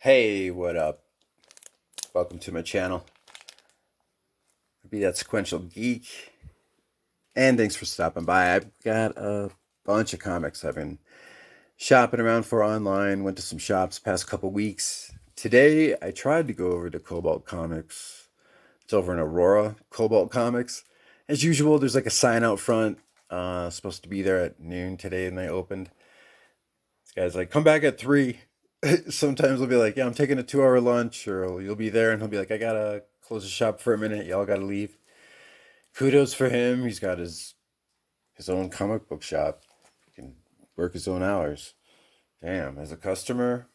Hey, what up? Welcome to my channel. I'll be that Sequential Geek. And thanks for stopping by. I've got a bunch of comics I've been shopping around for online. Went to some shops past couple weeks. Today, I tried to go over to Cobalt Comics. It's over in Aurora, Cobalt Comics. As usual, there's like a sign out front. Supposed to be there at noon today, and they opened. This guy's like, come back at 3. Sometimes I'll be like, yeah, I'm taking a 2-hour lunch, or you'll be there, and he'll be like, I gotta close the shop for a minute. Y'all gotta leave. Kudos for him. He's got his own comic book shop. He can work his own hours. Damn, as a customer,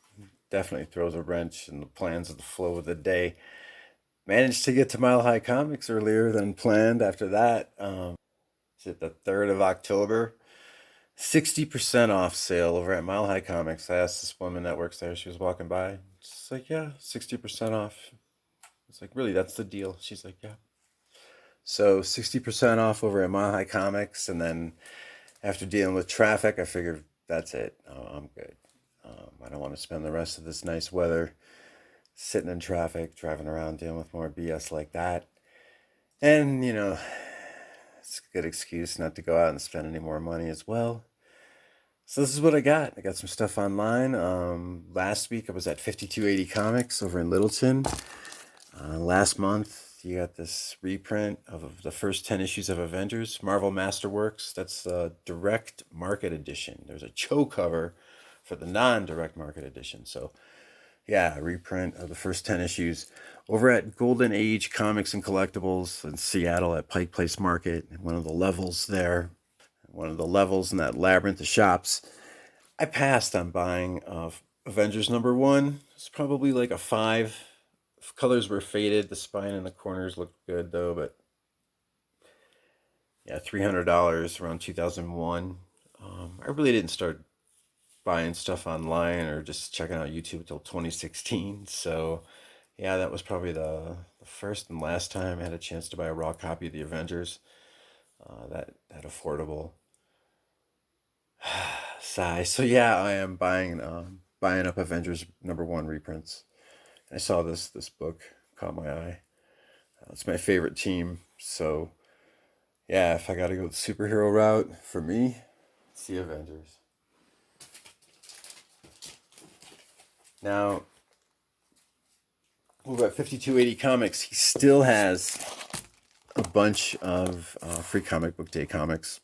definitely throws a wrench in the plans of the flow of the day. Managed to get to Mile High Comics earlier than planned. After that, is it the 3rd of October? 60% off sale over at Mile High Comics. I asked this woman that works there. She was walking by. She's like, yeah, 60% off. It's like, really, that's the deal? She's like, yeah. So 60% off over at Mile High Comics. And then after dealing with traffic, I figured that's it. Oh, I'm good. I don't want to spend the rest of this nice weather sitting in traffic, driving around, dealing with more BS like that. And, it's a good excuse not to go out and spend any more money as well. So this is what I got. I got some stuff online. Last week I was at 5280 Comics over in Littleton. Last month you got this reprint of the first 10 issues of Avengers, Marvel Masterworks. That's the direct market edition. There's a Cho cover for the non-direct market edition. So yeah, a reprint of the first 10 issues over at Golden Age Comics and Collectibles in Seattle at Pike Place Market. One of the levels there. One of the levels in that labyrinth of shops. I passed on buying Avengers #1. It's probably like a 5. Colors were faded. The spine and the corners looked good though, but yeah, $300 around 2001. I really didn't start buying stuff online or just checking out YouTube until 2016. So yeah, that was probably the first and last time I had a chance to buy a raw copy of the Avengers. That affordable. Sigh. So yeah, I am buying up Avengers #1 reprints. I saw this book, caught my eye. It's my favorite team. So yeah, if I got to go the superhero route, for me, it's the Avengers. Now, over at 5280 Comics, he still has a bunch of free comic book day comics.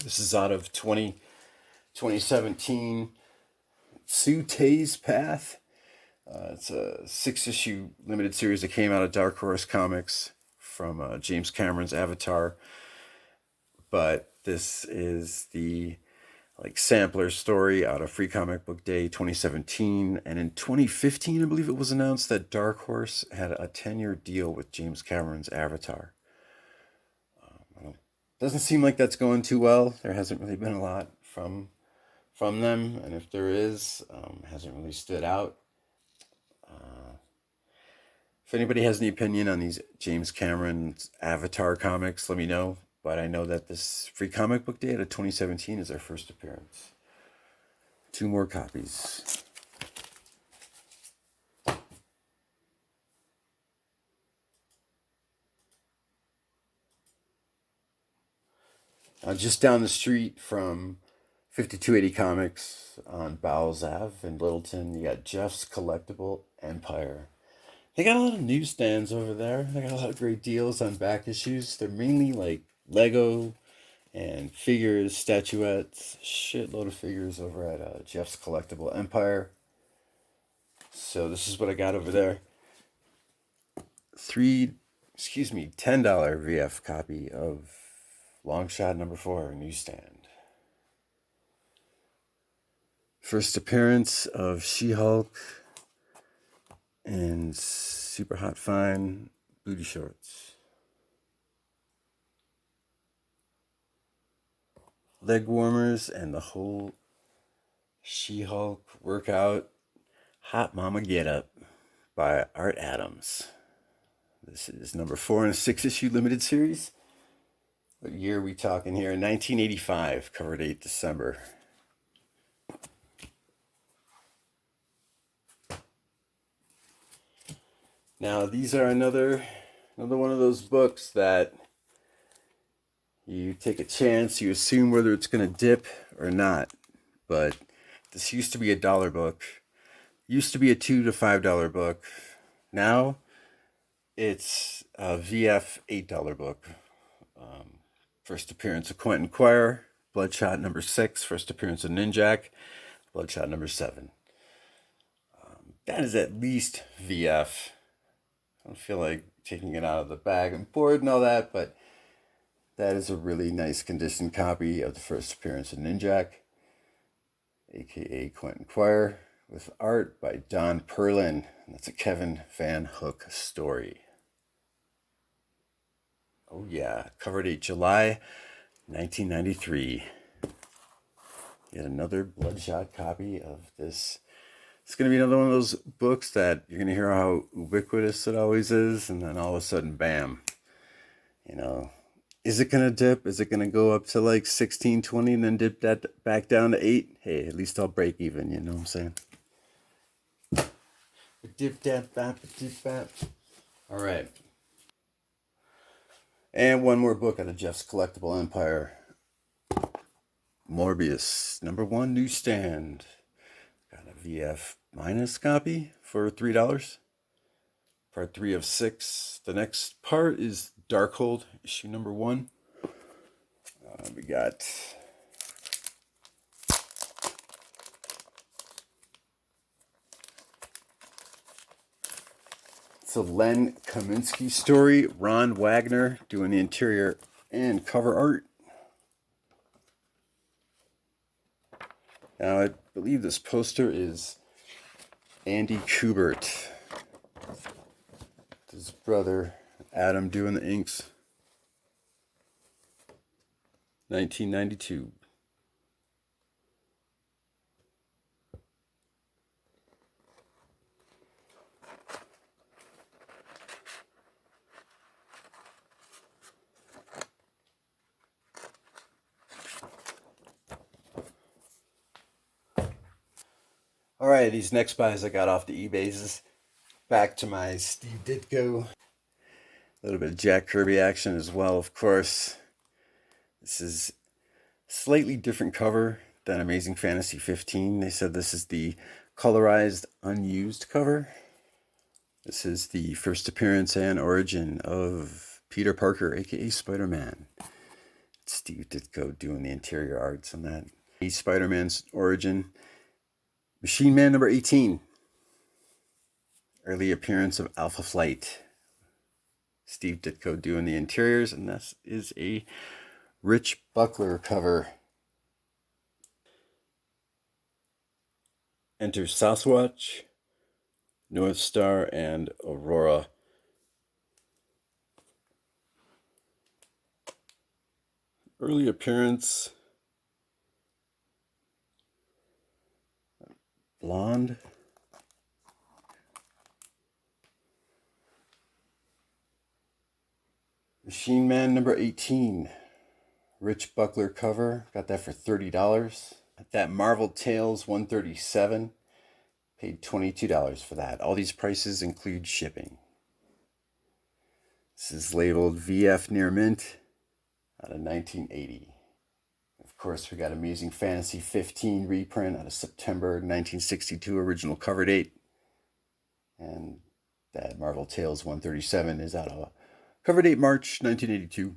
This is out of 2017. Sue Tay's Path. It's a 6-issue limited series that came out of Dark Horse Comics from James Cameron's Avatar. But this is the sampler story out of Free Comic Book Day 2017. And in 2015, I believe it was announced that Dark Horse had a 10-year deal with James Cameron's Avatar. Doesn't seem like that's going too well. There hasn't really been a lot from them, and if there is, hasn't really stood out. If anybody has any opinion on these James Cameron's Avatar comics, let me know. But I know that this Free Comic Book Day out of 2017 is their first appearance. 2 more copies. Just down the street from 5280 Comics on Bowles Ave in Littleton, you got Jeff's Collectible Empire. They got a lot of newsstands over there. They got a lot of great deals on back issues. They're mainly like Lego and figures, statuettes, shitload of figures over at Jeff's Collectible Empire. So this is what I got over there. $10 VF copy of Longshot #4 newsstand. First appearance of She-Hulk and super hot fine booty shorts. Leg warmers and the whole She-Hulk workout hot mama get up by Art Adams. This is #4 in a 6-issue limited series. What year are we talking here? 1985, cover date December. Now these are another one of those books that you take a chance, you assume whether it's going to dip or not. But this used to be a $1 book, used to be a $2 to $5 book. Now it's a VF $8 book. First appearance of Quentin Quire, Bloodshot number 6. First appearance of Ninjak, Bloodshot number 7. That is at least VF. I don't feel like taking it out of the bag and board and all that, but that is a really nice condition copy of the first appearance of Ninjak, aka Quentin Quire, with art by Don Perlin. And that's a Kevin Van Hook story. Oh yeah, cover date July 1993. Yet another Bloodshot copy of this. It's going to be another one of those books that you're going to hear how ubiquitous it always is, and then all of a sudden, bam. You know, is it going to dip? Is it going to go up to like 16, 20 and then dip that back down to 8? Hey, at least I'll break even, you know what I'm saying? Dip, dap, bap, dip, bap. All right. And one more book out of Jeff's Collectible Empire. Morbius, number 1 newsstand. Got a VF minus copy for $3. Part 3 of 6. The next part is Darkhold, issue number 1. We got it's a Len Kaminsky story. Ron Wagner doing the interior and cover art. Now, I believe this poster is Andy Kubert. His brother, Adam, doing the inks. 1992. All right, these next buys I got off the eBays. Back to my Steve Ditko. A little bit of Jack Kirby action as well, of course. This is a slightly different cover than Amazing Fantasy 15. They said this is the colorized, unused cover. This is the first appearance and origin of Peter Parker, aka Spider-Man. It's Steve Ditko doing the interior arts on that. Spider-Man's origin. Machine Man number 18. Early appearance of Alpha Flight. Steve Ditko doing the interiors, and this is a Rich Buckler cover. Enter Sasquatch, North Star, and Aurora. Early appearance. Blonde. Machine Man number 18. Rich Buckler cover. Got that for $30. That Marvel Tales 137. Paid $22 for that. All these prices include shipping. This is labeled VF Near Mint out of 1980. Of course, we got Amazing Fantasy 15 reprint out of September 1962 original cover date. And that Marvel Tales 137 is out of cover date March 1982.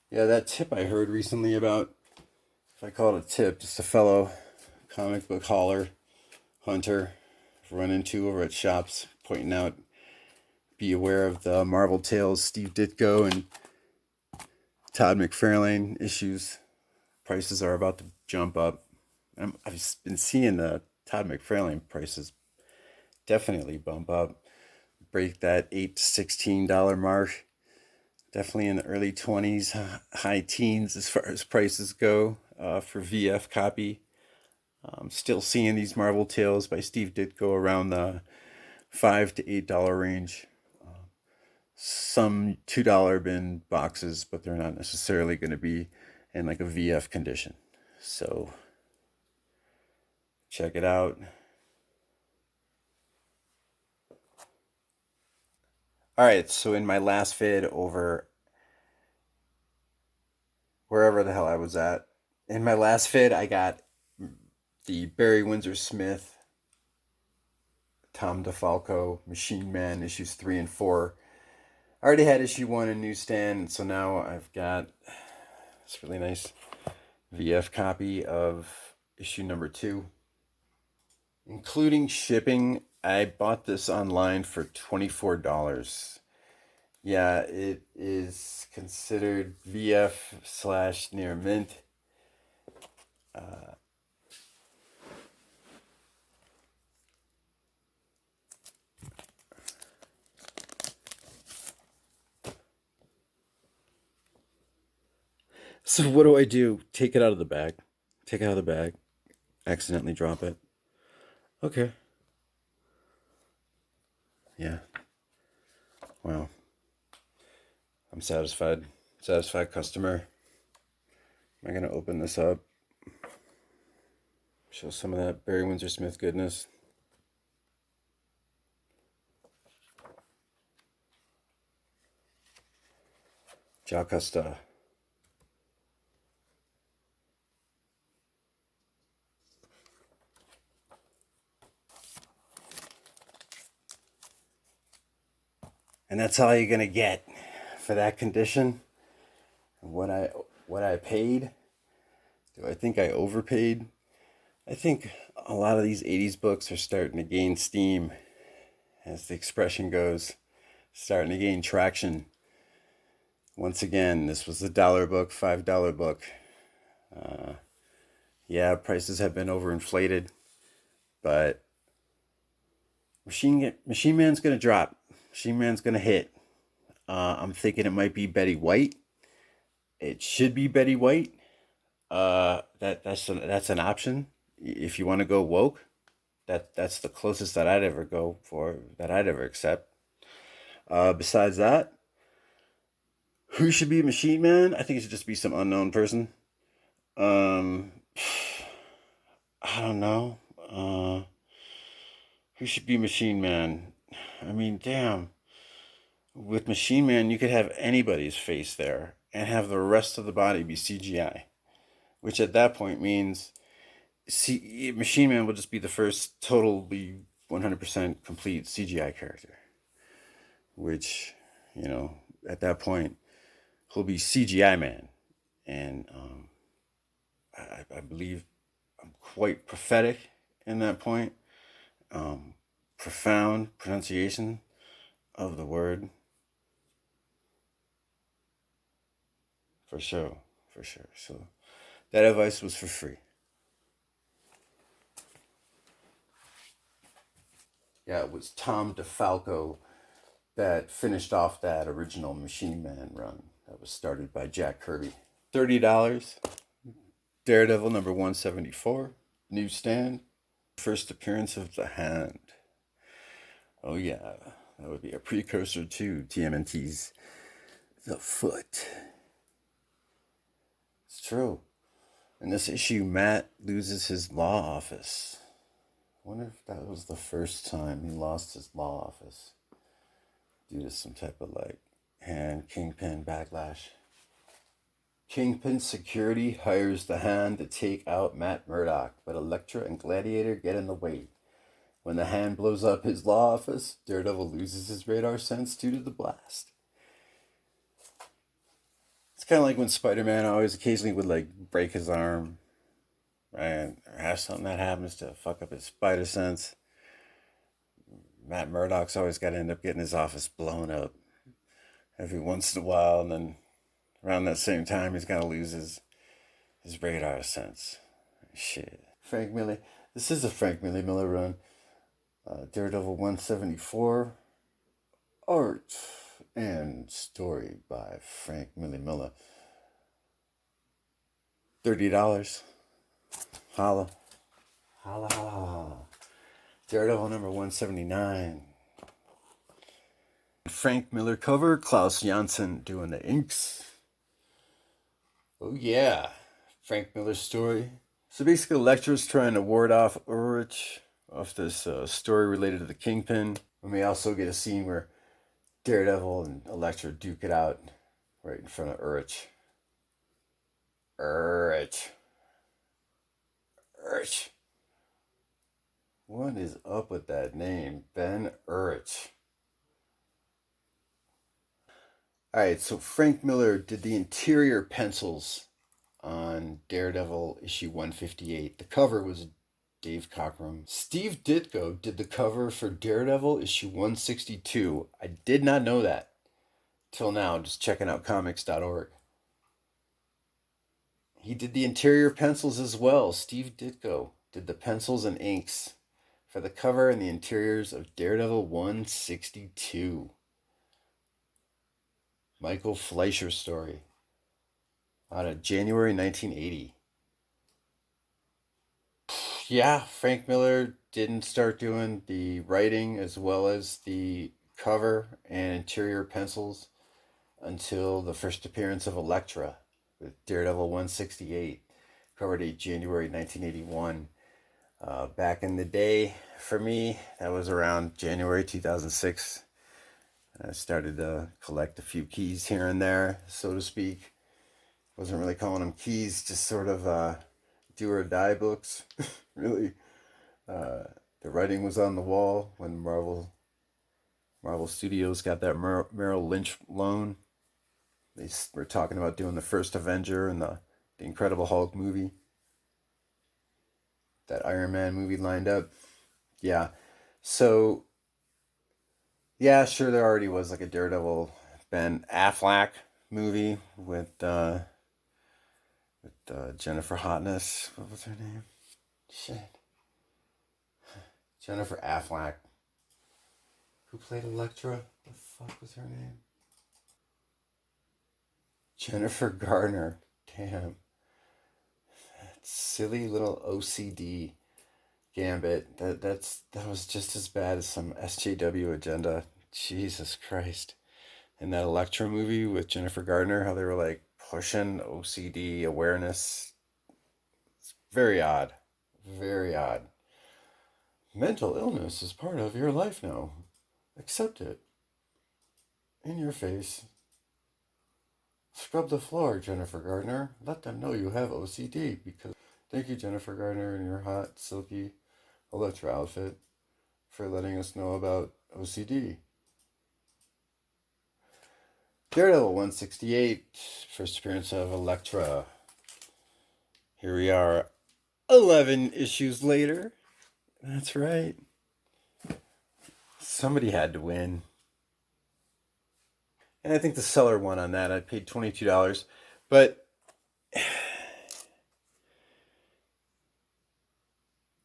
Yeah, that tip I heard recently about, if I call it a tip, just a fellow comic book hauler, hunter, I've run into over at shops, pointing out, be aware of the Marvel Tales Steve Ditko and Todd McFarlane issues. Prices are about to jump up. I've been seeing the Todd McFarlane prices definitely bump up, break that $8 to $16 mark. Definitely in the early 20s, high teens as far as prices go for VF copy. I'm still seeing these Marvel Tales by Steve Ditko around the $5 to $8 range. Some $2 bin boxes, but they're not necessarily going to be in like a VF condition. So Check it out. Alright, so in my last vid over wherever the hell I was at, in my last vid I got the Barry Windsor Smith, Tom DeFalco, Machine Man issues 3 and 4. I already had issue 1 in newsstand, so now I've got this really nice VF copy of issue number 2. Including shipping, I bought this online for $24. Yeah, it is considered VF / near mint. So what do I do? Take it out of the bag. Take it out of the bag. Accidentally drop it. Okay. Yeah. Wow. I'm satisfied. Satisfied customer. Am I going to open this up? Show some of that Barry Windsor Smith goodness. Jocasta. And that's all you're gonna get for that condition. What I paid. Do I think I overpaid? I think a lot of these 80s books are starting to gain steam, as the expression goes, starting to gain traction. Once again, this was a $1 book, $5 book. Yeah, prices have been overinflated, but Machine Man's gonna drop. Machine Man's gonna hit. I'm thinking it might be Betty White. It should be Betty White. That's an option if you want to go woke. That's the closest that I'd ever go for, that I'd ever accept. Besides that, who should be Machine Man? I think it should just be some unknown person. I don't know. Who should be Machine Man? I mean, damn. With Machine Man, you could have anybody's face there and have the rest of the body be CGI, which at that point means Machine Man will just be the first totally 100% complete CGI character, which, you know, at that point, he'll be CGI Man. And I believe I'm quite prophetic in that point. Profound pronunciation of the word. For sure. So that advice was for free. Yeah, it was Tom DeFalco that finished off that original Machine Man run that was started by Jack Kirby. $30. Daredevil number 174. Newsstand. First appearance of the Hand. Oh yeah, that would be a precursor to TMNT's The Foot. It's true. In this issue, Matt loses his law office. I wonder if that was the first time he lost his law office due to some type of hand Kingpin backlash. Kingpin Security hires the Hand to take out Matt Murdock, but Elektra and Gladiator get in the way. When the Hand blows up his law office, Daredevil loses his radar sense due to the blast. It's kind of like when Spider-Man always occasionally would break his arm, right? Or have something that happens to fuck up his spider sense. Matt Murdock's always got to end up getting his office blown up every once in a while, and then around that same time he's got to lose his radar sense. Shit. Frank Miller. This is a Frank Miller run. Daredevil 174. Art and story by Frank Miller. $30. Holla. Daredevil number 179. Frank Miller cover. Klaus Janson doing the inks. Oh yeah. Frank Miller's story. So basically, Elektra's trying to ward off Ulrich off this story related to the Kingpin. And we also get a scene where Daredevil and Elektra duke it out right in front of Ulrich. Ulrich. Ulrich. What is up with that name? Ben Ulrich. Alright, so Frank Miller did the interior pencils on Daredevil issue 158. The cover was Dave Cockrum. Steve Ditko did the cover for Daredevil issue 162. I did not know that till now, just checking out Comix.org. He did the interior pencils as well. Steve Ditko did the pencils and inks for the cover and the interiors of Daredevil 162. Michael Fleischer story out of January 1980. Yeah, Frank Miller didn't start doing the writing as well as the cover and interior pencils until the first appearance of Elektra with Daredevil 168, cover date January 1981. Back in the day, for me, that was around January 2006. I started to collect a few keys here and there, so to speak. Wasn't really calling them keys, just sort of do or die books. Really. The writing was on the wall when Marvel Studios got that Merrill Lynch loan. They were talking about doing the first Avenger and the Incredible Hulk movie. That Iron Man movie lined up. Yeah. So, yeah, sure, there already was like a Daredevil Ben Affleck movie with Jennifer Hotness. What was her name? Shit. Jennifer Affleck. Who played Elektra? The fuck was her name? Jennifer Garner. Damn. That silly little OCD gambit. That was just as bad as some SJW agenda. Jesus Christ. In that Elektra movie with Jennifer Gardner, how they were like pushing OCD awareness. It's very odd. Very odd. Mental illness is part of your life now. Accept it. In your face. Scrub the floor, Jennifer Gardner. Let them know you have OCD because... Thank you, Jennifer Gardner, and your hot, silky Elektra outfit for letting us know about OCD. Daredevil 168, first appearance of Elektra. Here we are, 11 issues later. That's right. Somebody had to win. And I think the seller won on that. I paid $22. But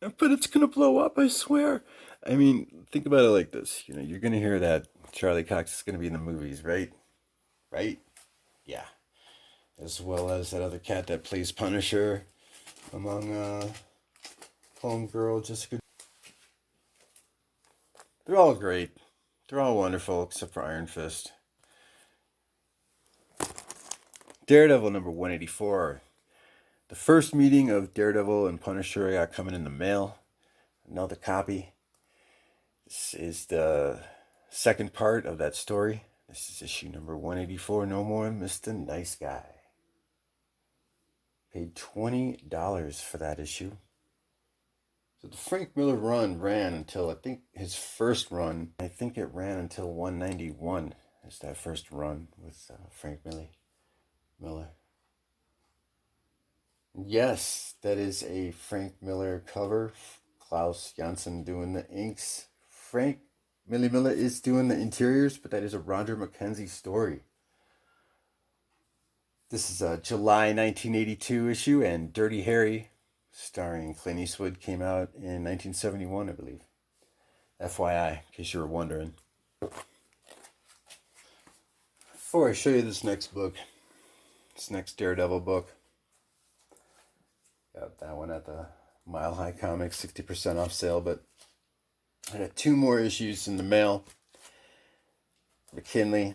it's going to blow up, I swear. I mean, think about it like this. You know, you're going to hear that Charlie Cox is going to be in the movies, right? Right? Yeah. As well as that other cat that plays Punisher among Homegirl, Jessica. They're all great. They're all wonderful except for Iron Fist. Daredevil number 184. The first meeting of Daredevil and Punisher I got coming in the mail. Another copy. This is the second part of that story. This is issue number 184. No more Mr. Nice Guy. Paid $20 for that issue. So the Frank Miller run ran until, I think his first run, I think it ran until 191. It's that first run with Frank Miller. Yes, that is a Frank Miller cover. Klaus Janson doing the inks. Frank Miller is doing the interiors, but that is a Roger McKenzie story. This is a July 1982 issue, and Dirty Harry, starring Clint Eastwood, came out in 1971, I believe. FYI, in case you were wondering. Before I show you this next book, this next Daredevil book, got that one at the Mile High Comics 60% off sale, but I got 2 more issues in the mail. McKinley,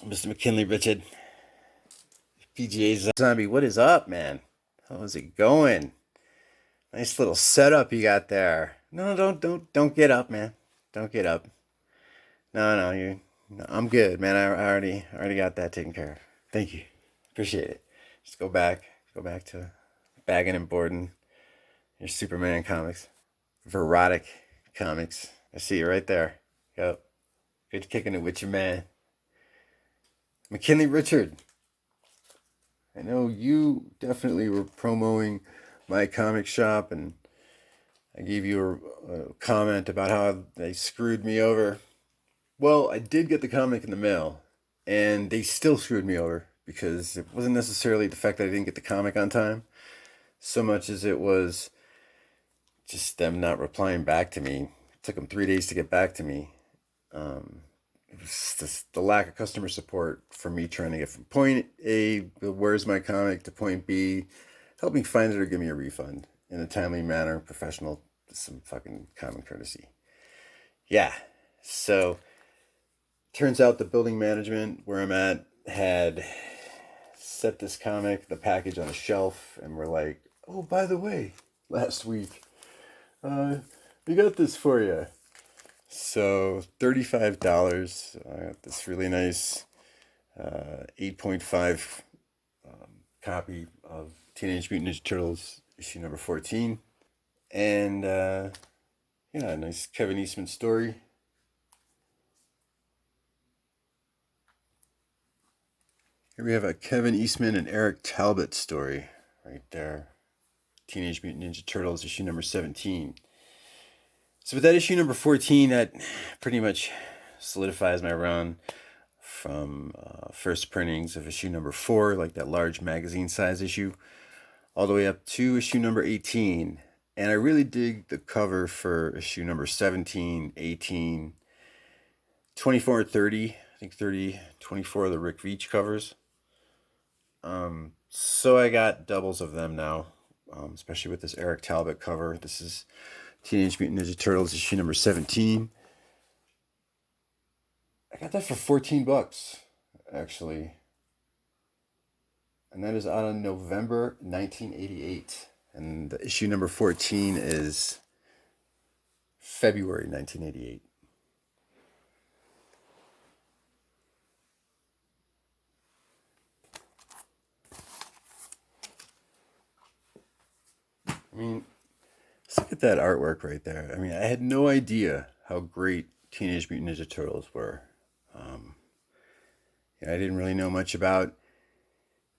Mr. McKinley Richard, PGA Zombie, what is up, man? How's it going? Nice little setup you got there. No, don't get up, man. Don't get up. No, you. No, I'm good, man. I already got that taken care of. Thank you. Appreciate it. Just go back to bagging and boarding your Superman comics, Verotic comics. I see you right there. Yep. Good kicking it with your man, McKinley Richard. I know you definitely were promoting my comic shop, and I gave you a comment about how they screwed me over. Well, I did get the comic in the mail, and they still screwed me over because it wasn't necessarily the fact that I didn't get the comic on time, so much as it was just them not replying back to me. It took them 3 days to get back to me. It was just the lack of customer support for me trying to get from point A, where's my comic, to point B. Help me find it or give me a refund in a timely manner, professional, some fucking common courtesy. Yeah, so turns out the building management where I'm at had set this comic, the package, on a shelf, and we're like, oh, by the way, last week, we got this for you. So $35. I got this really nice 8.5 copy of Teenage Mutant Ninja Turtles issue number 14. And yeah, a nice Kevin Eastman story. Here we have a Kevin Eastman and Eric Talbot story right there. Teenage Mutant Ninja Turtles issue number 17. So with that issue number 14, that pretty much solidifies my run from first printings of issue number 4, like that large magazine size issue, all the way up to issue number 18. And I really dig the cover for issue number 17, 18, 24 and 30. I think 30, 24 of the Rick Veitch covers. So I got doubles of them now, especially with this Eric Talbot cover. This is Teenage Mutant Ninja Turtles issue number 17. I got that for $14, actually. And that is out in November 1988. And the issue number 14 is February 1988. I mean, let's look at that artwork right there. I mean, I had no idea how great Teenage Mutant Ninja Turtles were. I didn't really know much about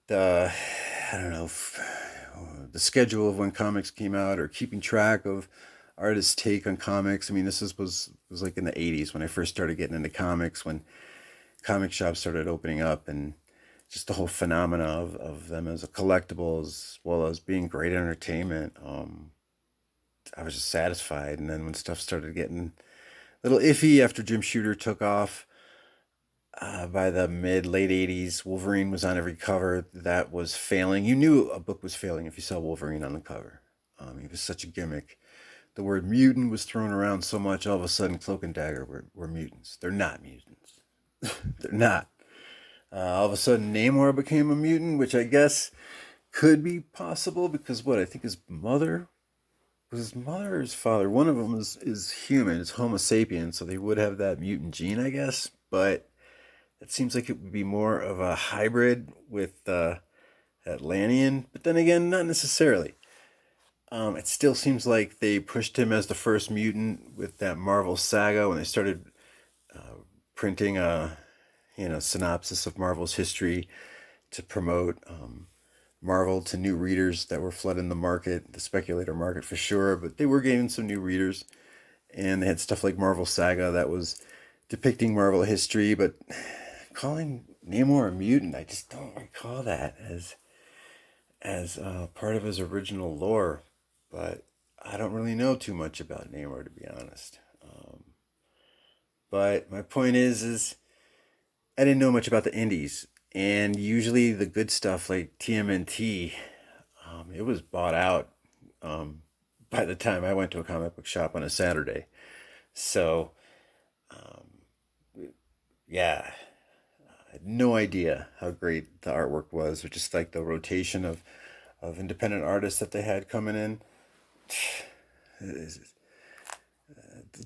the, I don't know, the schedule of when comics came out or keeping track of artists' take on comics. I mean, this was like in the 80s when I first started getting into comics, when comic shops started opening up, and just the whole phenomena of them as a collectible as well as being great entertainment. I was just satisfied. And then when stuff started getting a little iffy after Jim Shooter took off, by the late 80s, Wolverine was on every cover. That was failing. You knew a book was failing if you saw Wolverine on the cover. He was such a gimmick. The word mutant was thrown around so much, all of a sudden Cloak and Dagger were mutants. They're not mutants. They're not. All of a sudden Namor became a mutant, which I guess could be possible because I think his mother, was his mother or his father? One of them is human. It's Homo sapien, so they would have that mutant gene, I guess. But it seems like it would be more of a hybrid with Atlantean. But then again, not necessarily. It still seems like they pushed him as the first mutant with that Marvel saga when they started printing a synopsis of Marvel's history to promote Marvel to new readers that were flooding the market, the speculator market for sure, but they were gaining some new readers. And they had stuff like Marvel Saga that was depicting Marvel history, but calling Namor a mutant, I just don't recall that as part of his original lore. But I don't really know too much about Namor, to be honest. But my point is I didn't know much about the indies. And usually the good stuff like TMNT, it was bought out by the time I went to a comic book shop on a Saturday. So, yeah, I had no idea how great the artwork was, or just like the rotation of of independent artists that they had coming in.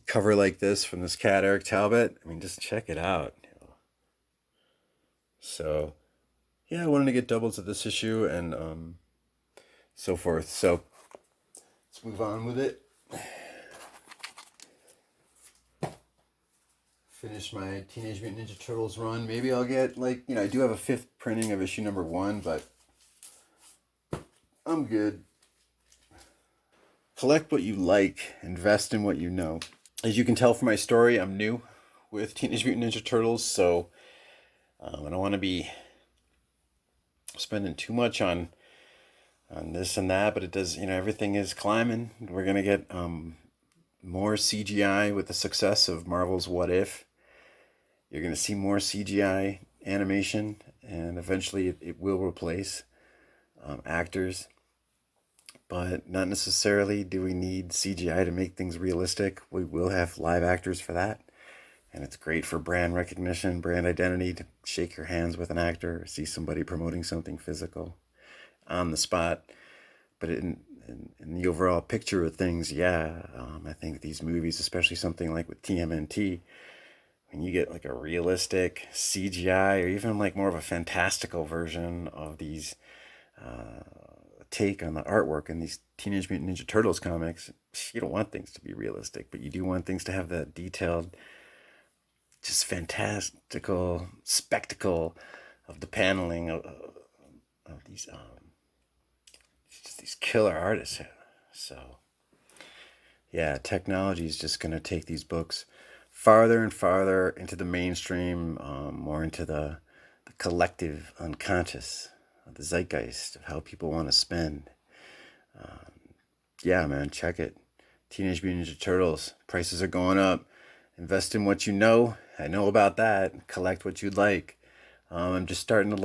Cover like this from this cat, Eric Talbot. I mean, just check it out. So, yeah, I wanted to get doubles of this issue and so forth. So, let's move on with it. Finish my Teenage Mutant Ninja Turtles run. Maybe I'll get, like, I do have a 5th printing of issue number 1, but I'm good. Collect what you like. Invest in what you know. As you can tell from my story, I'm new with Teenage Mutant Ninja Turtles, so I don't want to be spending too much on this and that, but it does, everything is climbing. We're going to get more CGI with the success of Marvel's What If. You're going to see more CGI animation, and eventually it will replace actors. But not necessarily do we need CGI to make things realistic. We will have live actors for that. And it's great for brand recognition, brand identity, to shake your hands with an actor, or see somebody promoting something physical on the spot. But in the overall picture of things, I think these movies, especially something like with TMNT, when you get like a realistic CGI or even like more of a fantastical version of these take on the artwork in these Teenage Mutant Ninja Turtles comics, you don't want things to be realistic, but you do want things to have that detailed, just fantastical spectacle of the paneling of these just these killer artists. So yeah, technology is just going to take these books farther and farther into the mainstream, more into the collective unconscious, the zeitgeist of how people want to spend. Yeah, man, check it. Teenage Mutant Ninja Turtles. Prices are going up. Invest in what you know. I know about that. Collect what you'd like. I'm just starting to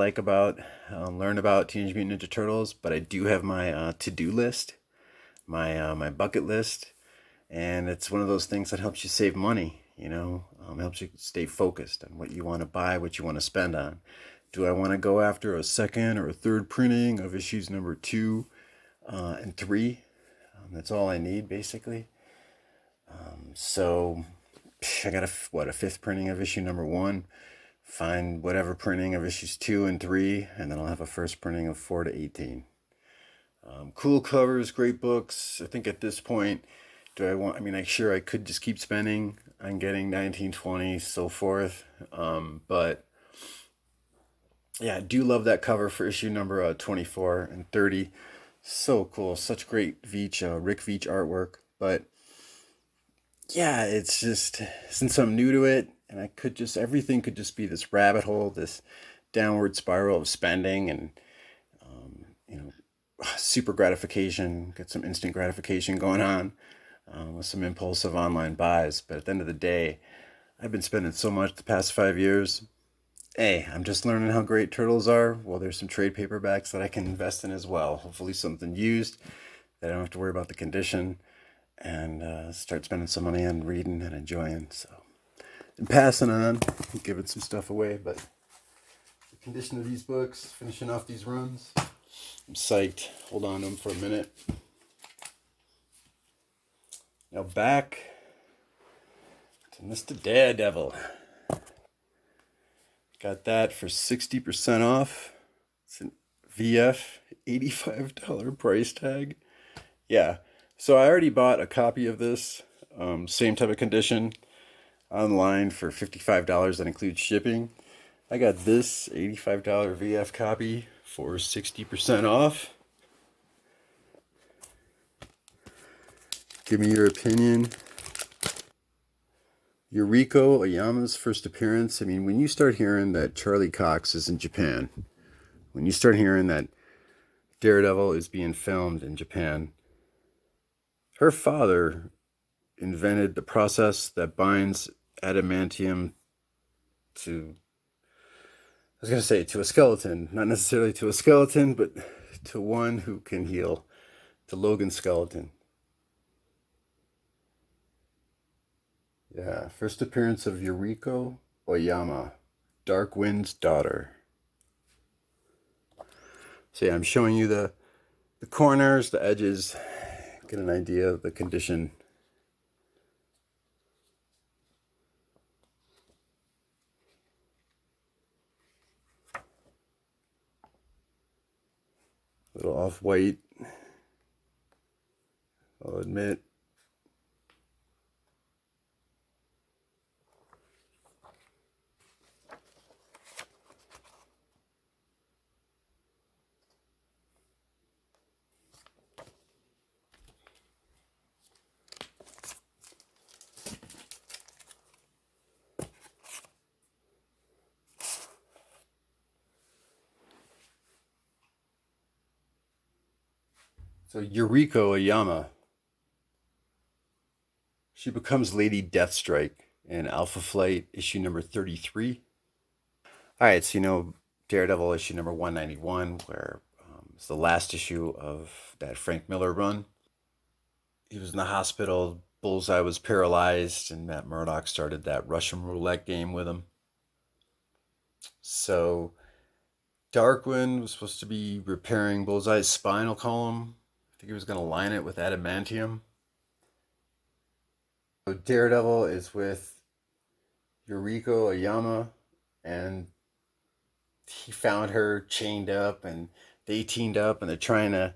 learn about Teenage Mutant Ninja Turtles, but I do have my to-do list, my bucket list, and it's one of those things that helps you save money. Helps you stay focused on what you want to buy, what you want to spend on. Do I want to go after a 2nd or a 3rd printing of issues number 2 and 3? That's all I need, basically. So I got a 5th printing of issue number 1. Find whatever printing of issues 2 and 3, and then I'll have a 1st printing of 4 to 18. Cool covers, great books. I think at this point, sure, I could just keep spending on getting 1920, so forth. But yeah, I do love that cover for issue number 24 and 30. So cool. Such great Rick Veitch artwork. But yeah, it's just, since I'm new to it, and everything could just be this rabbit hole, this downward spiral of spending and, super gratification, get some instant gratification going on with some impulsive online buys. But at the end of the day, I've been spending so much the past 5 years. Hey, I'm just learning how great Turtles are. Well, there's some trade paperbacks that I can invest in as well. Hopefully something used that I don't have to worry about the condition, and start spending some money on reading and enjoying. So, and passing on, giving some stuff away. But the condition of these books, finishing off these runs, I'm psyched. Hold on to them for a minute. Now back to Mr. Daredevil. Got that for 60% off. It's an VF, $85 price tag. Yeah, so I already bought a copy of this, same type of condition, online for $55. That includes shipping. I got this $85 VF copy for 60% off. Give me your opinion. Yuriko Oyama's first appearance. I mean, when you start hearing that Charlie Cox is in Japan, when you start hearing that Daredevil is being filmed in Japan, her father invented the process that binds adamantium to a skeleton. Not necessarily to a skeleton, but to one who can heal. To Logan's skeleton. Yeah, first appearance of Yuriko Oyama, Darkwind's daughter. So yeah, I'm showing you the the corners, the edges, get an idea of the condition. A little off-white, I'll admit. So Yuriko Oyama, she becomes Lady Deathstrike in Alpha Flight issue number 33. All right, so you know Daredevil issue number 191, where it's the last issue of that Frank Miller run. He was in the hospital, Bullseye was paralyzed, and Matt Murdock started that Russian roulette game with him. So Darkwind was supposed to be repairing Bullseye's spinal column. I think he was going to line it with adamantium. So Daredevil is with Yuriko Oyama, and he found her chained up, and they teamed up, and they're trying to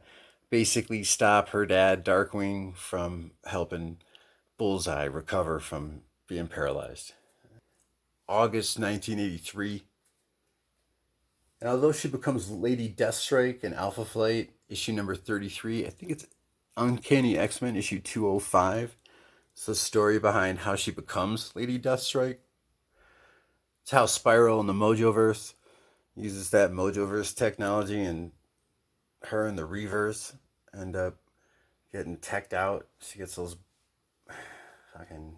basically stop her dad, Darkwing, from helping Bullseye recover from being paralyzed. August 1983. And although she becomes Lady Deathstrike in Alpha Flight, issue number 33, I think it's Uncanny X-Men, issue 205. It's the story behind how she becomes Lady Deathstrike. It's how Spiral in the Mojoverse uses that Mojoverse technology, and her and the Reavers end up getting teched out. She gets those fucking...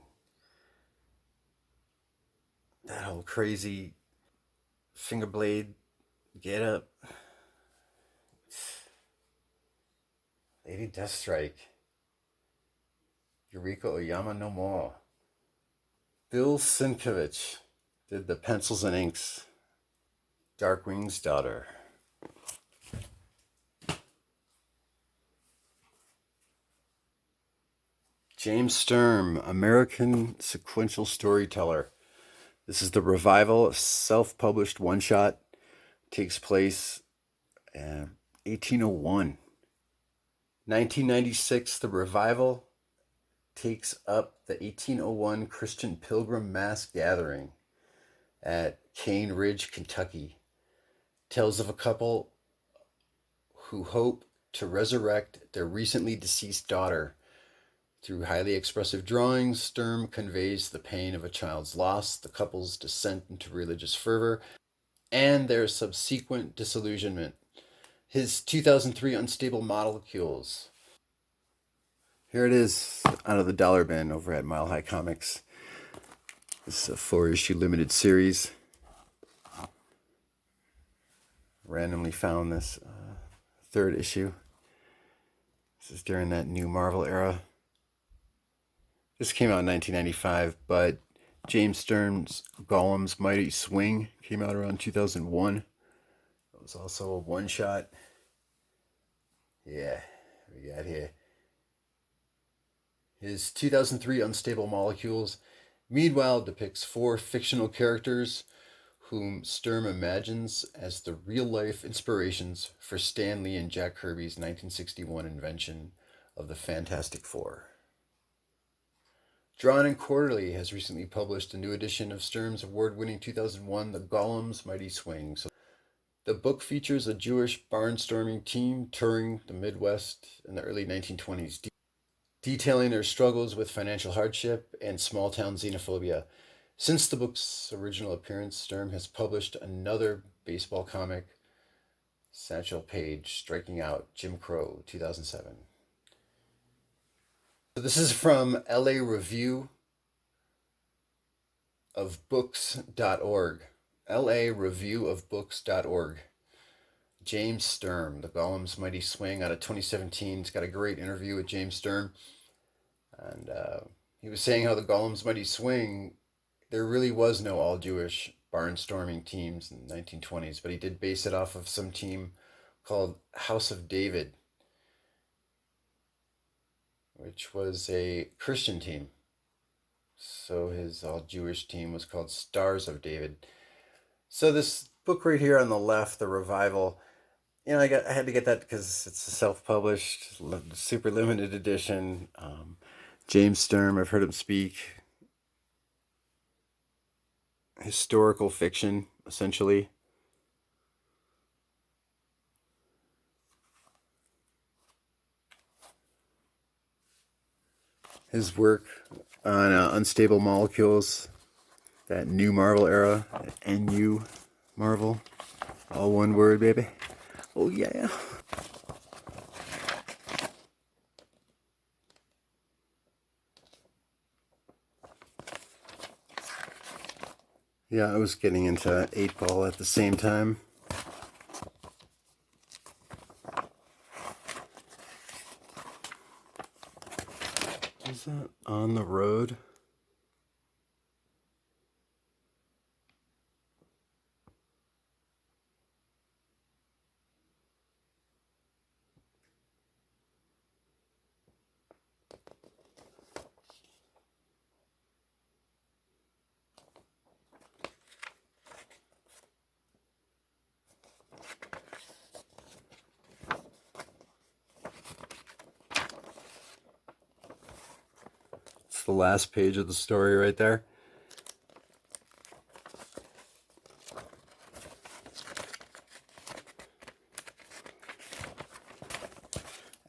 that whole crazy finger blade get up. Lady Deathstrike. Yuriko Oyama no more. Bill Sienkiewicz did the pencils and inks. Darkwing's daughter. James Sturm, American sequential storyteller. This is the revival, a self-published one-shot. Takes place in 1801. 1996, the revival takes up the 1801 Christian Pilgrim mass gathering at Cane Ridge, Kentucky. Tells of a couple who hope to resurrect their recently deceased daughter. Through highly expressive drawings, Sturm conveys the pain of a child's loss, the couple's descent into religious fervor, and their subsequent disillusionment. His 2003 Unstable Molecules. Here it is out of the dollar bin over at Mile High Comics. This is a 4-issue limited series. Randomly found this third issue. This is during that new Marvel era. This came out in 1995, but James Stern's Gollum's Mighty Swing came out around 2001. It was also a one-shot. Yeah, we got here. His 2003 Unstable Molecules, meanwhile, depicts 4 fictional characters whom Sturm imagines as the real-life inspirations for Stan Lee and Jack Kirby's 1961 invention of the Fantastic Four. Drawn and Quarterly has recently published a new edition of Sturm's award-winning 2001 The Gollum's Mighty Swing. So the book features a Jewish barnstorming team touring the Midwest in the early 1920s, detailing their struggles with financial hardship and small-town xenophobia. Since the book's original appearance, Sturm has published another baseball comic, Satchel Paige, striking out Jim Crow, 2007. So this is from LA Review of Books.org. LA Review of Books.org. James Sturm, The Gollum's Mighty Swing, out of 2017. It's got a great interview with James Sturm. And he was saying how The Gollum's Mighty Swing, there really was no all-Jewish barnstorming teams in the 1920s, but he did base it off of some team called House of David. which was a Christian team. So his all-Jewish team was called Stars of David. So this book right here on the left, The Revival, you know, I had to get that because it's a self-published, super limited edition. James Sturm, I've heard him speak. Historical fiction, essentially. His work on Unstable Molecules, that new Marvel era, NU Marvel, all one word, baby. Oh yeah. Yeah, I was getting into 8-Ball at the same time. Is that On the Road? It's the last page of the story right there.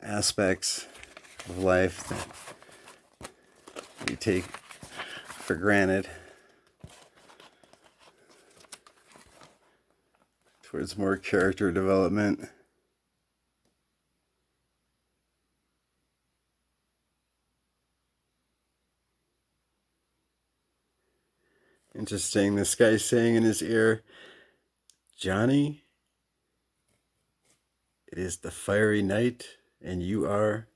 Aspects of life that we take for granted towards more character development. Interesting, this guy saying in his ear, "Johnny, it is the fiery night, and you are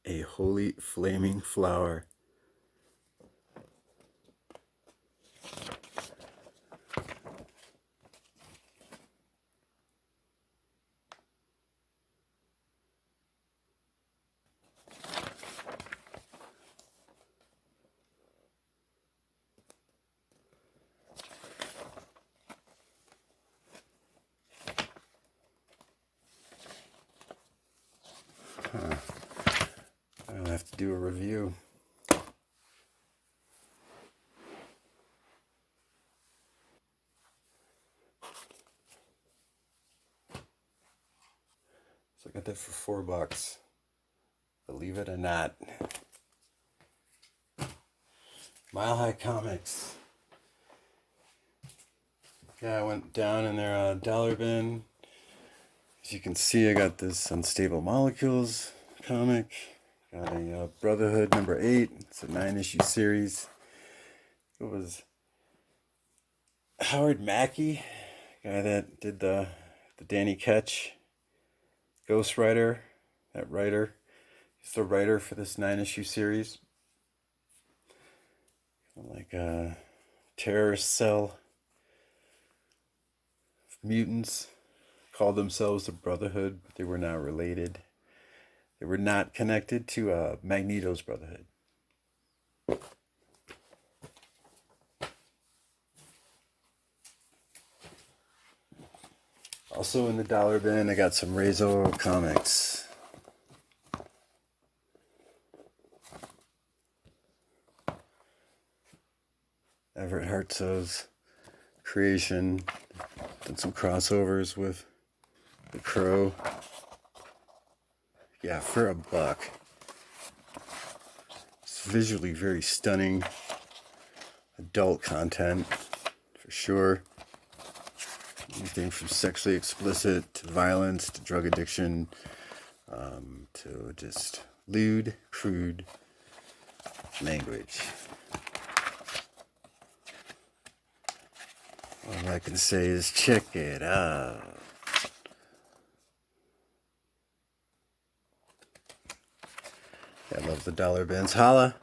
a holy flaming flower." I'll have to do a review. So I got that for $4. Believe it or not. Mile High Comics. Yeah, I went down in their dollar bin. As you can see, I got this Unstable Molecules comic. Got a Brotherhood number 8. It's a 9-issue series. It was Howard Mackey, guy that did the Danny Ketch Ghost Rider. That writer. He's the writer for this 9-issue series. Like a terrorist cell of mutants. Called themselves the Brotherhood, but they were not related. They were not connected to Magneto's Brotherhood. Also in the dollar bin, I got some Rezo comics. Everett Hartzell's creation. Did some crossovers with The Crow. Yeah, for $1. It's visually very stunning. Adult content, for sure. Anything from sexually explicit to violence to drug addiction to just lewd, crude language. All I can say is check it out. I love the dollar bins. Holla.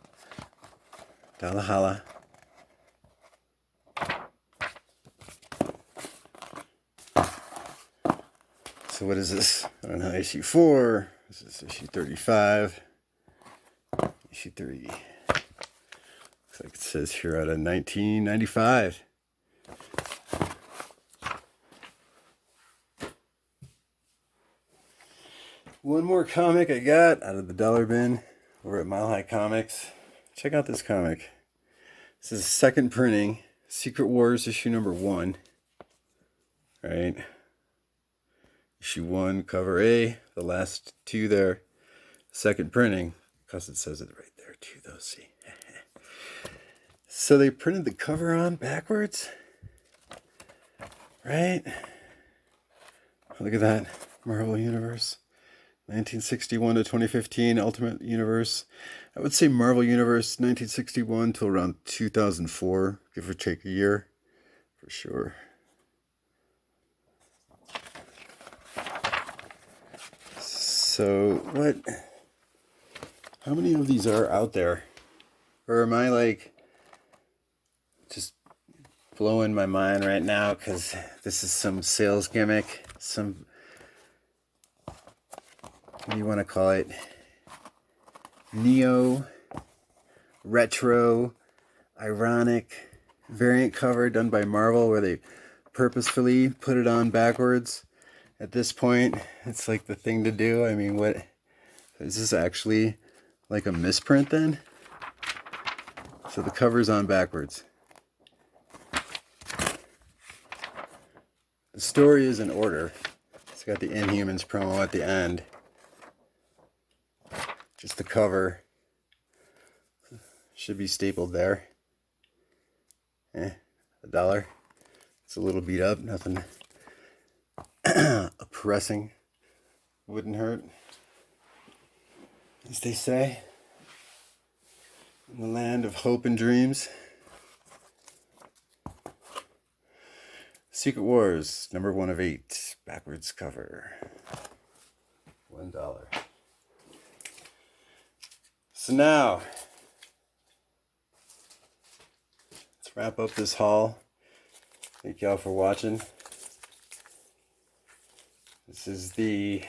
Dollar holla. So what is this? I don't know, issue 4. This is issue 35. issue 3. Looks like it says here out of 1995. One more comic I got out of the dollar bin over at Mile High Comics. Check out this comic. This is second printing, Secret Wars issue number 1. Right. Issue 1, cover A, the last 2 there. Second printing, because it says it right there too, though, see. So they printed the cover on backwards. Right? Look at that. Marvel Universe. 1961 to 2015, Ultimate Universe. I would say Marvel Universe 1961 till around 2004, give or take a year, for sure. So what? How many of these are out there? Or am I like just blowing my mind right now because this is some sales gimmick, some, what do you want to call it? Neo, retro, ironic variant cover done by Marvel where they purposefully put it on backwards. At this point, it's like the thing to do. I mean, what is this actually like a misprint then? So the cover's on backwards. The story is in order. It's got the Inhumans promo at the end. Just the cover. Should be stapled there. $1. It's a little beat up, nothing oppressing. Wouldn't hurt. As they say, in the land of hope and dreams. Secret Wars, number 1 of 8, backwards cover. $1. So now, let's wrap up this haul. Thank y'all for watching. This is the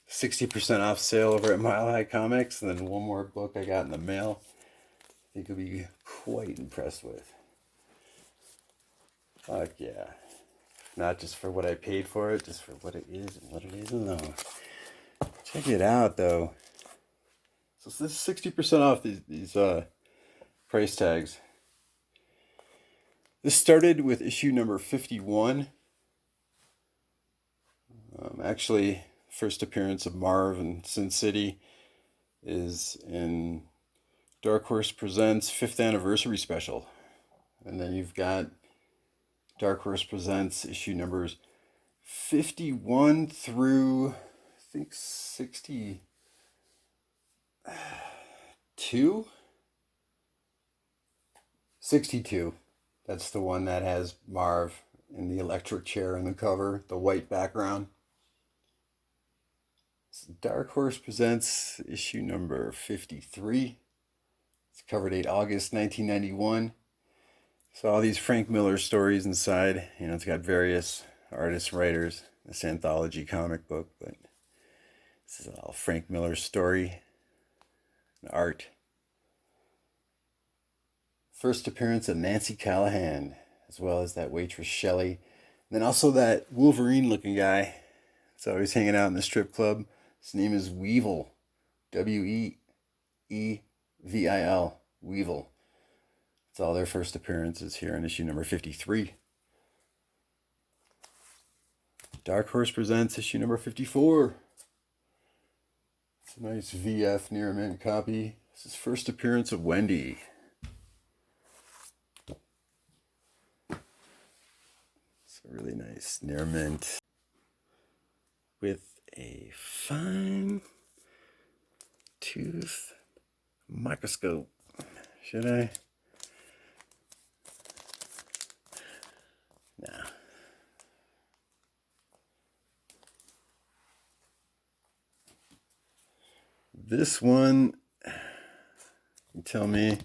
60% off sale over at Mile High Comics, and then one more book I got in the mail. I think you'll be quite impressed with. Fuck yeah. Not just for what I paid for it, just for what it is and what it isn't though. Check it out though. So this is 60% off these price tags. This started with issue number 51. Actually, first appearance of Marv and Sin City is in Dark Horse Presents 5th Anniversary Special. And then you've got Dark Horse Presents issue numbers 51 through, I think, 62? Two? 62. That's the one that has Marv in the electric chair in the cover, the white background. Dark Horse Presents issue number 53. It's cover date August 1991. So all these Frank Miller stories inside. You know, it's got various artists, writers. This anthology comic book, but this is all Frank Miller's story and art. First appearance of Nancy Callahan, as well as that waitress Shelley. And then also that Wolverine-looking guy. It's always hanging out in the strip club. His name is Weevil. W-E-E-V-I-L. Weevil. It's all their first appearances here in issue number 53. Dark Horse Presents issue number 54. It's a nice VF near mint copy. This is first appearance of Wendy. It's a really nice near mint with a fine tooth microscope. Should I? No. This one, you tell me.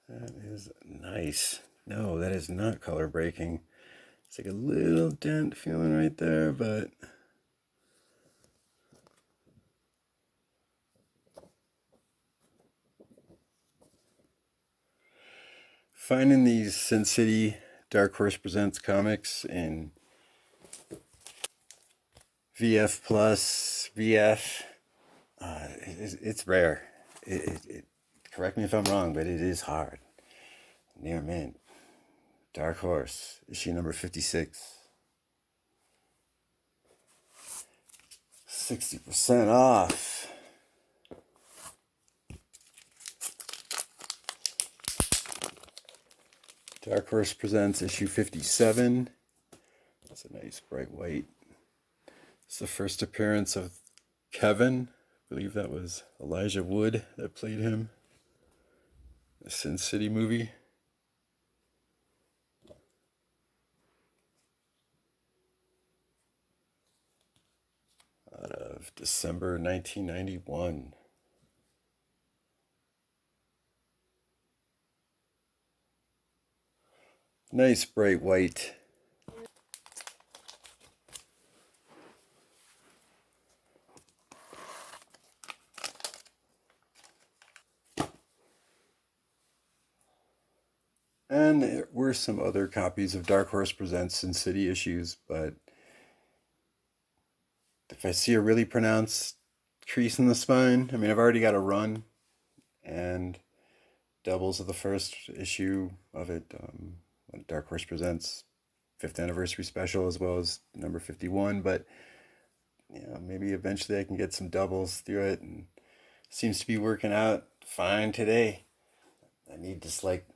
That is nice. No, that is not color breaking. It's like a little dent feeling right there, but finding these Sin City Dark Horse Presents comics in VF Plus, VF, it's rare. Correct me if I'm wrong, but it is hard. Near mint. Dark Horse, issue number 56. 60% off. Dark Horse Presents issue 57. That's a nice bright white. It's the first appearance of Kevin. I believe that was Elijah Wood that played him. The Sin City movie. Out of December 1991. Nice bright white. And there were some other copies of Dark Horse Presents Sin City issues, but if I see a really pronounced crease in the spine, I mean, I've already got a run and doubles of the first issue of it, Dark Horse Presents 5th anniversary special, as well as number 51, but maybe eventually I can get some doubles through it, and seems to be working out fine today. I need just like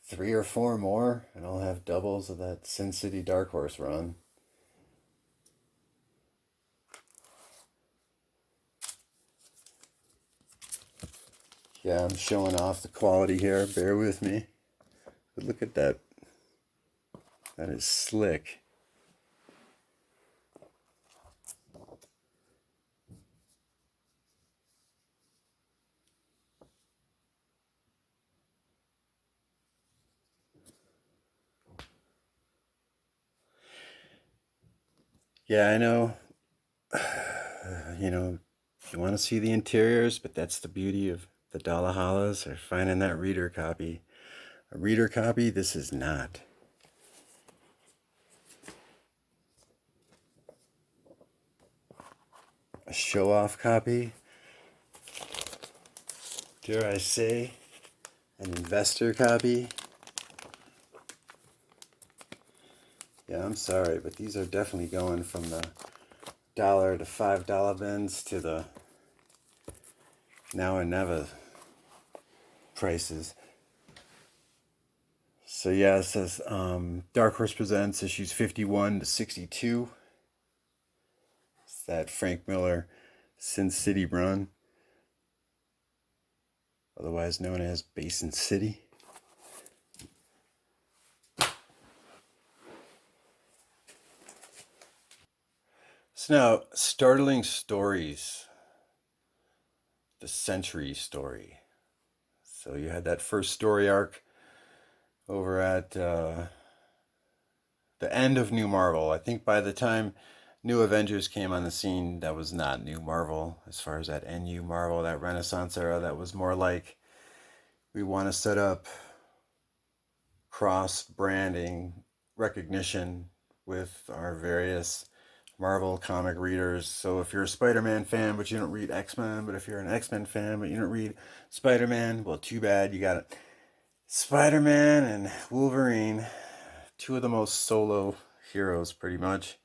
3 or 4 more, and I'll have doubles of that Sin City Dark Horse run. Yeah, I'm showing off the quality here. Bear with me. But look at that. That is slick. Yeah, I know. You want to see the interiors, but that's the beauty of the Dalahalas, or finding that reader copy. A reader copy, this is not. A show-off copy. Dare I say, an investor copy. Yeah, I'm sorry, but these are definitely going from the $1 to $5 bins to the now and never prices. So yeah, it says Dark Horse Presents issues 51 to 62. It's that Frank Miller Sin City run, otherwise known as Basin City. So now, Startling Stories, the Century story. So you had that first story arc over at the end of New Marvel. I think by the time New Avengers came on the scene, that was not New Marvel. As far as that NU Marvel, that Renaissance era, that was more like, we want to set up cross branding recognition with our various Marvel comic readers. So if you're a Spider-Man fan but you don't read X-Men, but if you're an X-Men fan but you don't read Spider-Man, well, too bad. You got it. Spider-Man and Wolverine, 2 of the most solo heroes, pretty much,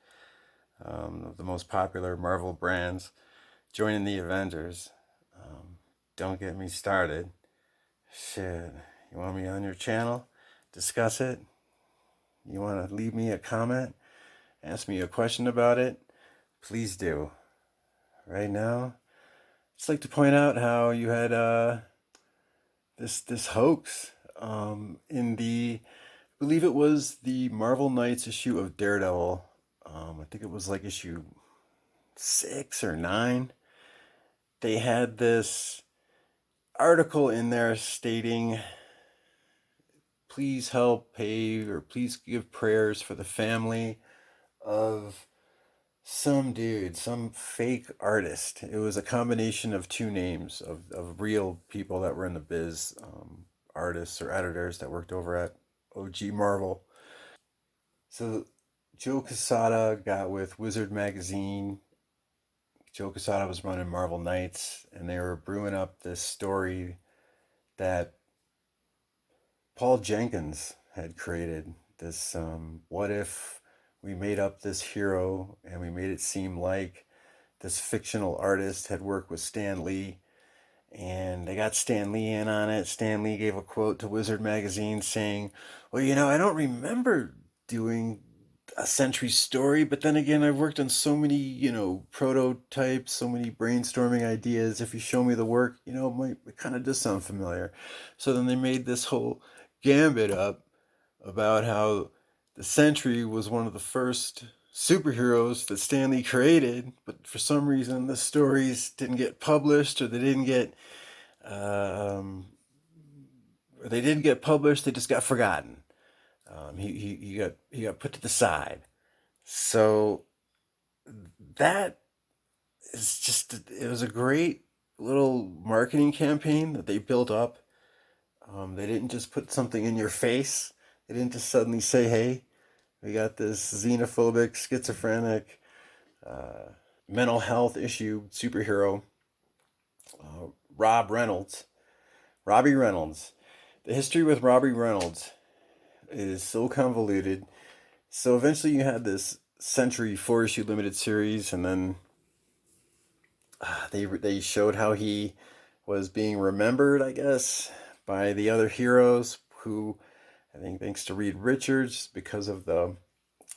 of the most popular Marvel brands, joining the Avengers. Don't get me started. Shit, you want me on your channel? Discuss it? You want to leave me a comment? Ask me a question about it? Please do. Right now, I'd just like to point out how you had this hoax in the, I believe it was the Marvel Knights issue of Daredevil. I think it was like issue 6 or 9. They had this article in there stating, please help pay or please give prayers for the family of some dude, some fake artist. It was a combination of two names of real people that were in the biz, artists or editors that worked over at OG Marvel. So Joe Quesada got with Wizard Magazine. Joe Quesada was running Marvel Knights, and they were brewing up this story that Paul Jenkins had created. This what if we made up this hero and we made it seem like this fictional artist had worked with Stan Lee, and they got Stan Lee in on it. Stan Lee gave a quote to Wizard Magazine saying, well, I don't remember doing a Sentry story, but then again, I've worked on so many, prototypes, so many brainstorming ideas. If you show me the work, it kind of does sound familiar. So then they made this whole gambit up about how the Sentry was one of the first superheroes that Stan Lee created, but for some reason the stories didn't get published, or they didn't get published. They just got forgotten. He got put to the side. So that is just, it was a great little marketing campaign that they built up. They didn't just put something in your face. They didn't just suddenly say, hey, we got this xenophobic, schizophrenic, mental health issue superhero, Robbie Reynolds. The history with Robbie Reynolds is so convoluted. So eventually you had this Century 4-issue limited series, and then they showed how he was being remembered, I guess, by the other heroes who, I think thanks to Reed Richards, because of the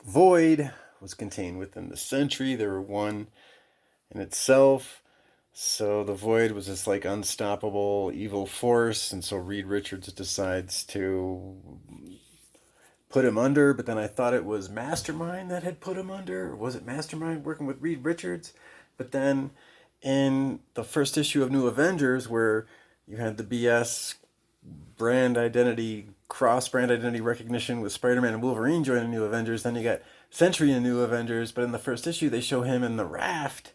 void was contained within the Sentry. They were one in itself. So the void was this like unstoppable evil force, and so Reed Richards decides to put him under, but then I thought it was Mastermind that had put him under. Or was it Mastermind working with Reed Richards? But then in the first issue of New Avengers, where you had the BS brand identity, cross-brand identity recognition with Spider-Man and Wolverine joining New Avengers, then you got Sentry in New Avengers, but in the first issue they show him in the raft,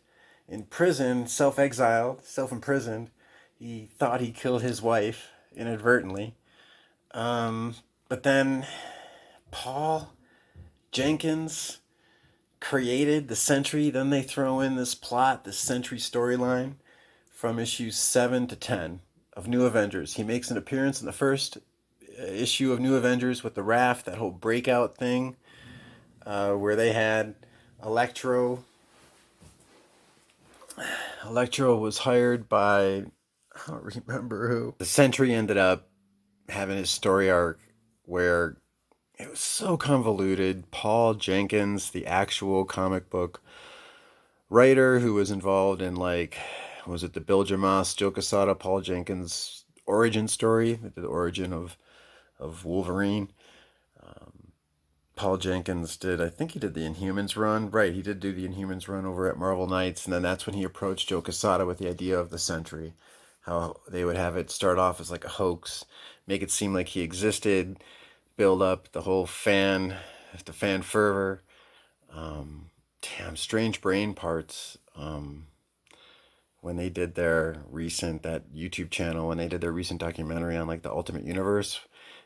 in prison, self-exiled, self-imprisoned. He thought he killed his wife inadvertently. But then Paul Jenkins created the Sentry. Then they throw in this plot, this Sentry storyline from issues 7 to 10 of New Avengers. He makes an appearance in the first issue of New Avengers with the raft, that whole breakout thing, where they had Electro. Electro was hired by, I don't remember who. The Sentry ended up having his story arc where it was so convoluted. Paul Jenkins, the actual comic book writer who was involved in, was it the Bill Jamas, Joe Quesada, Paul Jenkins origin story, the origin of Wolverine. Paul Jenkins I think he did the Inhumans run. Right, he did do the Inhumans run over at Marvel Knights, and then that's when he approached Joe Quesada with the idea of the Sentry. How they would have it start off as like a hoax, make it seem like he existed, build up the whole fan fervor. Strange Brain Parts, when they did their recent, that YouTube channel, when they did their recent documentary on the Ultimate Universe,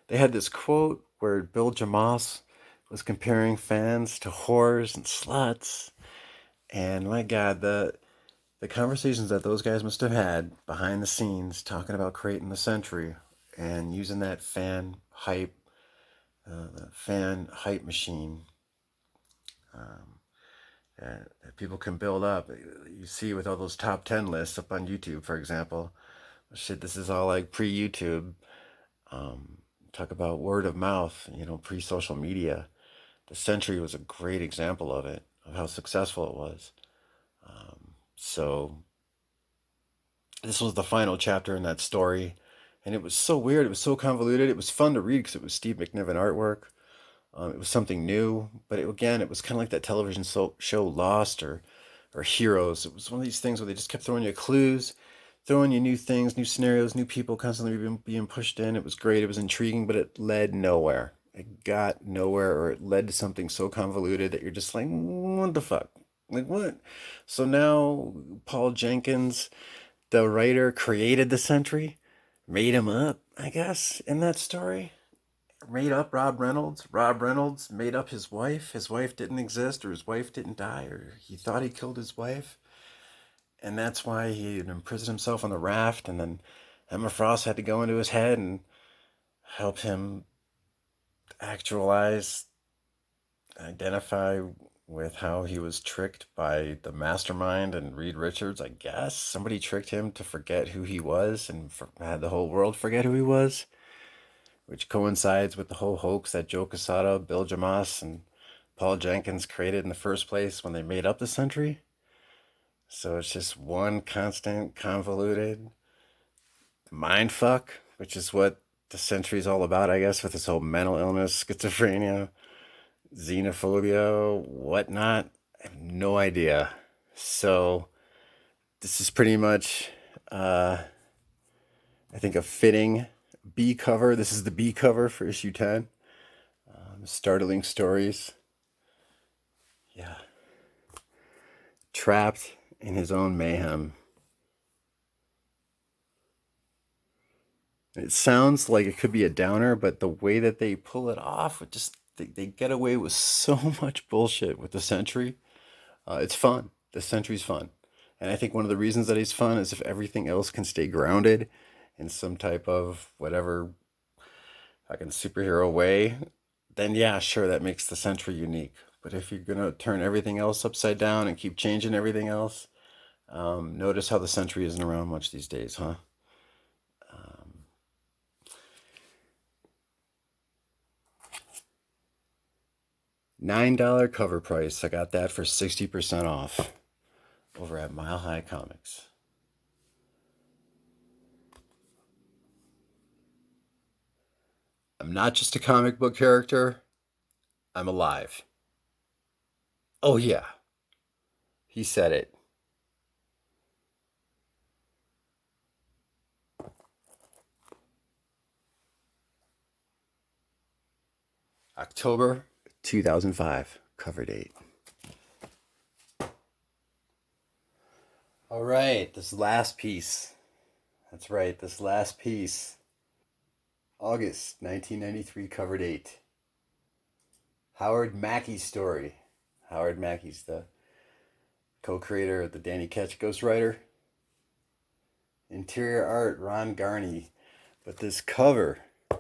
they had this quote where Bill Jamas was comparing fans to whores and sluts. And my God, the conversations that those guys must have had behind the scenes talking about creating the Sentry and using that fan hype machine that people can build up. You see with all those top 10 lists up on YouTube, for example. Shit, this is all pre-YouTube. Talk about word of mouth, pre-social media. The Sentry was a great example of it, of how successful it was. So this was the final chapter in that story, and it was so weird. It was so convoluted. It was fun to read because it was Steve McNiven artwork. It was something new, but it was kind of like that television show Lost or Heroes. It was one of these things where they just kept throwing you clues throwing you new things, new scenarios, new people constantly being pushed in. It was great. It was intriguing, but it led nowhere. It got nowhere, or it led to something so convoluted that you're just like, what the fuck? Like, what? So now Paul Jenkins, the writer, created the Sentry, made him up, I guess, in that story. Made up Rob Reynolds. Rob Reynolds made up his wife. His wife didn't exist, or his wife didn't die, or he thought he killed his wife. And that's why he imprisoned himself on the raft. And then Emma Frost had to go into his head and help him actualize, identify with how he was tricked by the mastermind and Reed Richards, I guess. Somebody tricked him to forget who he was and had the whole world forget who he was, which coincides with the whole hoax that Joe Quesada, Bill Jamas, and Paul Jenkins created in the first place when they made up the Sentry. So it's just one constant, convoluted mind fuck, which is what the Sentry is all about, I guess, with this whole mental illness, schizophrenia, xenophobia, whatnot. I have no idea. So this is pretty much, I think, a fitting B cover. This is the B cover for issue 10. Startling stories. Yeah. Trapped in his own mayhem. It sounds like it could be a downer, but the way that they pull it off, it just they get away with so much bullshit with the Sentry. It's fun. The Sentry's fun. And I think one of the reasons that he's fun is if everything else can stay grounded in some type of whatever fucking superhero way, then yeah, sure, that makes the Sentry unique. But if you're gonna turn everything else upside down and keep changing everything else, notice how the Sentry isn't around much these days, huh? $9 cover price. I got that for 60% off over at Mile High Comics. I'm not just a comic book character, I'm alive. Oh, yeah, he said it. October 2005, cover date. All right, this last piece. That's right, this last piece. August 1993, cover date. Howard Mackey's story. Howard Mackey's the co-creator of the Danny Ketch ghostwriter. Interior art, Ron Garney. But this cover, for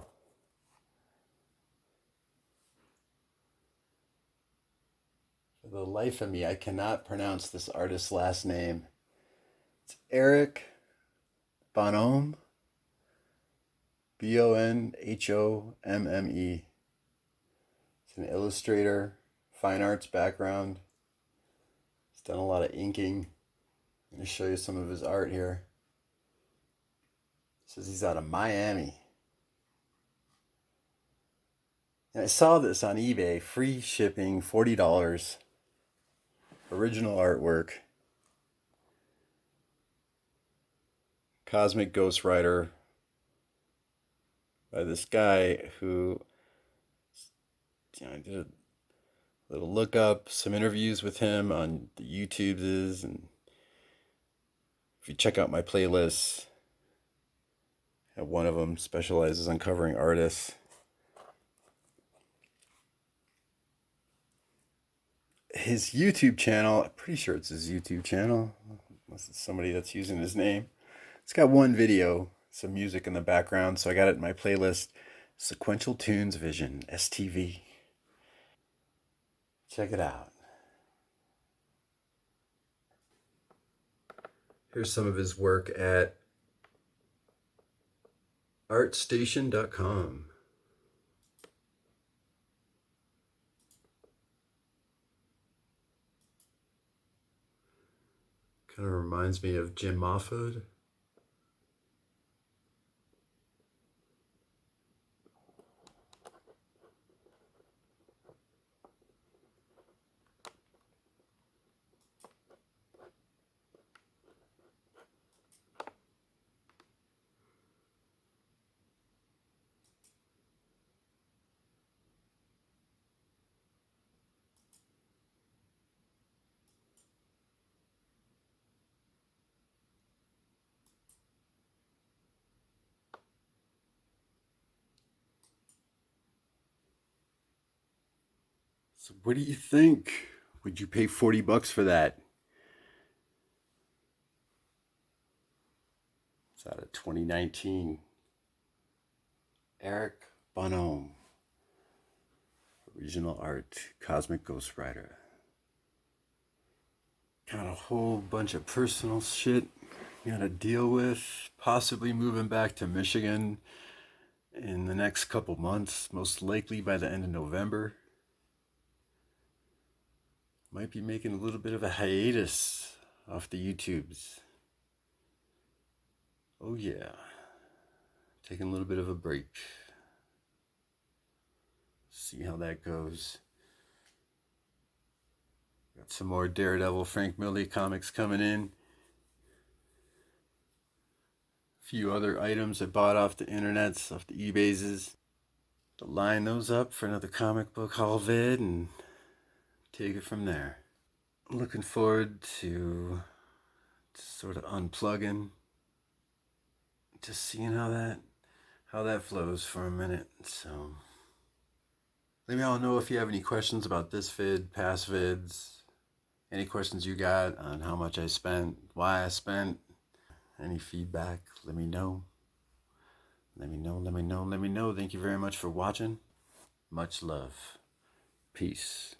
the life of me, I cannot pronounce this artist's last name. It's Eric Bonhomme. Bonhomme. He's an illustrator, fine arts background. He's done a lot of inking. I'm going to show you some of his art here. It says he's out of Miami. And I saw this on eBay, free shipping, $40. Original artwork. Cosmic Ghostwriter by this guy who, I did a little look up, some interviews with him on the YouTubes, and if you check out my playlists, one of them specializes on covering artists. His YouTube channel, I'm pretty sure it's his YouTube channel, unless it's somebody that's using his name. It's got one video, some music in the background, so I got it in my playlist, Sequential Tunes Vision, STV. Check it out. Here's some of his work at artstation.com. Kind of reminds me of Jim Mahfood. So what do you think? Would you pay $40 for that? It's out of 2019. Eric Bonhomme. Original art. Cosmic Ghost Rider. Got a whole bunch of personal shit you gotta deal with. Possibly moving back to Michigan in the next couple months. Most likely by the end of November. Might be making a little bit of a hiatus off the YouTubes. Oh yeah. Taking a little bit of a break. See how that goes. Got some more Daredevil Frank Miller comics coming in. A few other items I bought off the internets, off the eBayses. To line those up for another comic book haul vid and take it from there. Looking forward to sort of unplugging. Just seeing how that flows for a minute. So let me all know if you have any questions about this vid, past vids, any questions you got on how much I spent, why I spent, any feedback, let me know. Let me know. Thank you very much for watching. Much love. Peace.